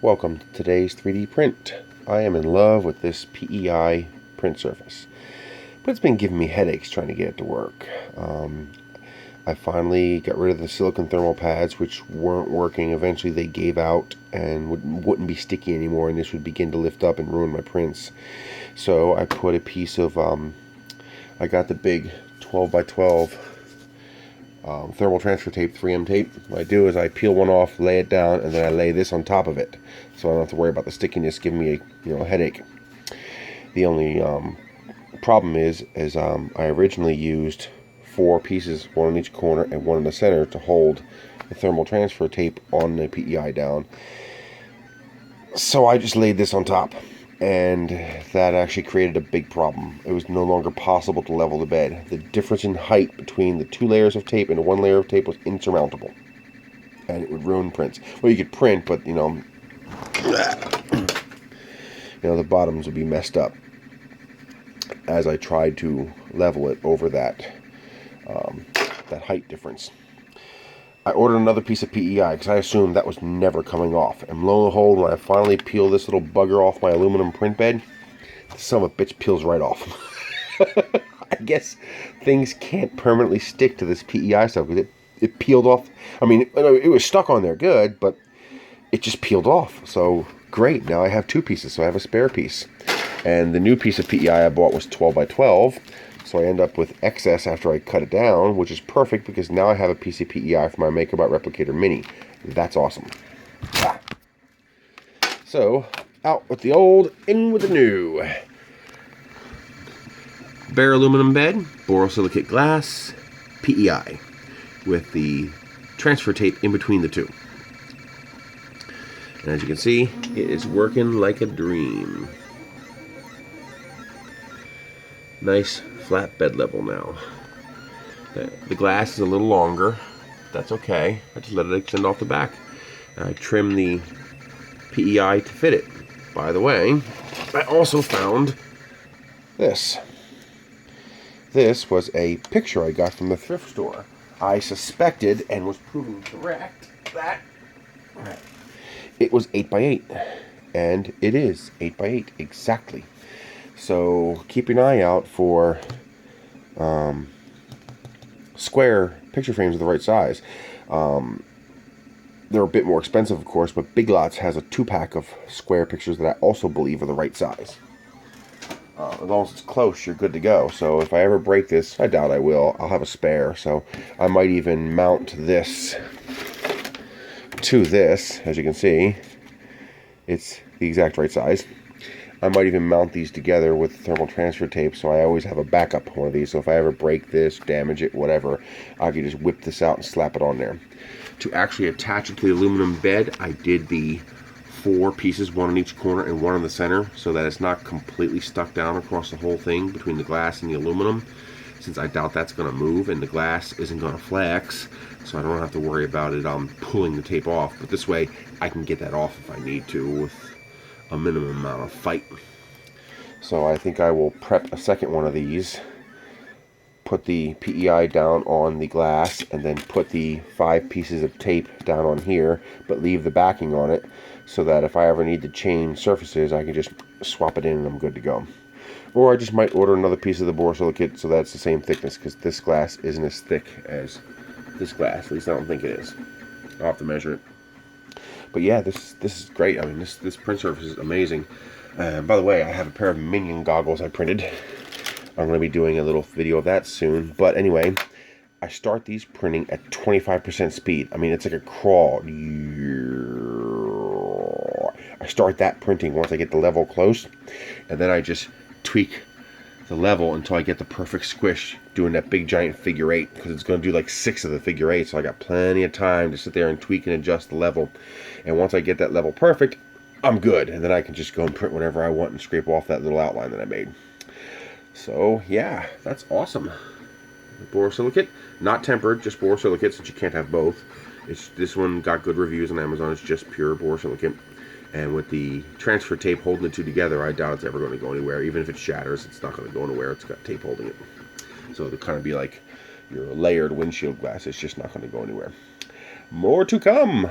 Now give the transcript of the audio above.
Welcome to today's 3D print. I am in love with this PEI print surface, but it's been giving me headaches trying to get it to work. I finally got rid of the silicone thermal pads, which weren't working. Eventually they gave out and wouldn't be sticky anymore, and this would begin to lift up and ruin my prints. So I put a piece of, I got the big 12 by 12 thermal transfer tape, 3M tape. What I do is I peel one off, lay it down, and then I lay this on top of it, so I don't have to worry about the stickiness giving me a headache. The only problem is I originally used 4 pieces, one in each corner and one in the center, to hold the thermal transfer tape on the PEI down. So I just laid this on top, and that actually created a big problem. It was no longer possible to level the bed. The difference in height between the 2 layers of tape and 1 layer of tape was insurmountable, and it would ruin prints. Well, you could print, but the bottoms would be messed up as I tried to level it over that height difference. I ordered another piece of PEI because I assumed that was never coming off. And lo and behold, when I finally peel this little bugger off my aluminum print bed, the son of a bitch peels right off. I guess things can't permanently stick to this PEI stuff because it peeled off. I mean, it was stuck on there good, but it just peeled off. So great, now I have 2 pieces, so I have a spare piece. And the new piece of PEI I bought was 12 by 12. So I end up with excess after I cut it down, which is perfect because now I have a piece of PEI for my MakerBot Replicator Mini. That's awesome. Ah. So, out with the old, in with the new. Bare aluminum bed, borosilicate glass, PEI, with the transfer tape in between the two. And as you can see, it is working like a dream. Nice flat bed level now. The glass is a little longer. That's okay. I just let it extend off the back. And I trim the PEI to fit it. By the way, I also found this. This was a picture I got from the thrift store. I suspected, and was proven correct, that it was 8 by 8. And it is 8 by 8 exactly. So keep an eye out for square picture frames of the right size. They're a bit more expensive, of course, but Big Lots has a 2-pack of square pictures that I also believe are the right size. As long as it's close, you're good to go. So if I ever break this, I doubt I will, I'll have a spare. So I might even mount this to this. As you can see, it's the exact right size. I might even mount these together with thermal transfer tape, so I always have a backup one of these. So if I ever break this, damage it, whatever, I can just whip this out and slap it on there. To actually attach it to the aluminum bed, I did the 4 pieces, 1 in each corner and 1 in the center, so that it's not completely stuck down across the whole thing between the glass and the aluminum, since I doubt that's going to move and the glass isn't going to flex, so I don't have to worry about it pulling the tape off. But this way, I can get that off if I need to with a minimum amount of fight. So I think I will prep a second one of these, put the PEI down on the glass, and then put the 5 pieces of tape down on here, but leave the backing on it, so that if I ever need to change surfaces, I can just swap it in and I'm good to go. Or I just might order another piece of the borosilicate so that's the same thickness, because this glass isn't as thick as this glass. At least I don't think it is. I'll have to measure it. But yeah, this is great. I mean, this print surface is amazing. By the way, I have a pair of Minion goggles I printed. I'm going to be doing a little video of that soon. But anyway, I start these printing at 25% speed. I mean, it's like a crawl. I start that printing once I get the level close, and then I just tweak the level until I get the perfect squish, doing that big giant figure 8, because it's going to do like 6 of the figure 8, so I got plenty of time to sit there and tweak and adjust the level. And once I get that level perfect, I'm good, and then I can just go and print whatever I want and scrape off that little outline that I made. So yeah, that's awesome. Borosilicate, not tempered, just borosilicate, since you can't have both. This one got good reviews on Amazon. It's just pure borosilicate. And with the transfer tape holding the two together, I doubt it's ever going to go anywhere. Even if it shatters, it's not going to go anywhere. It's got tape holding it. So it'll kind of be like your layered windshield glass. It's just not going to go anywhere. More to come.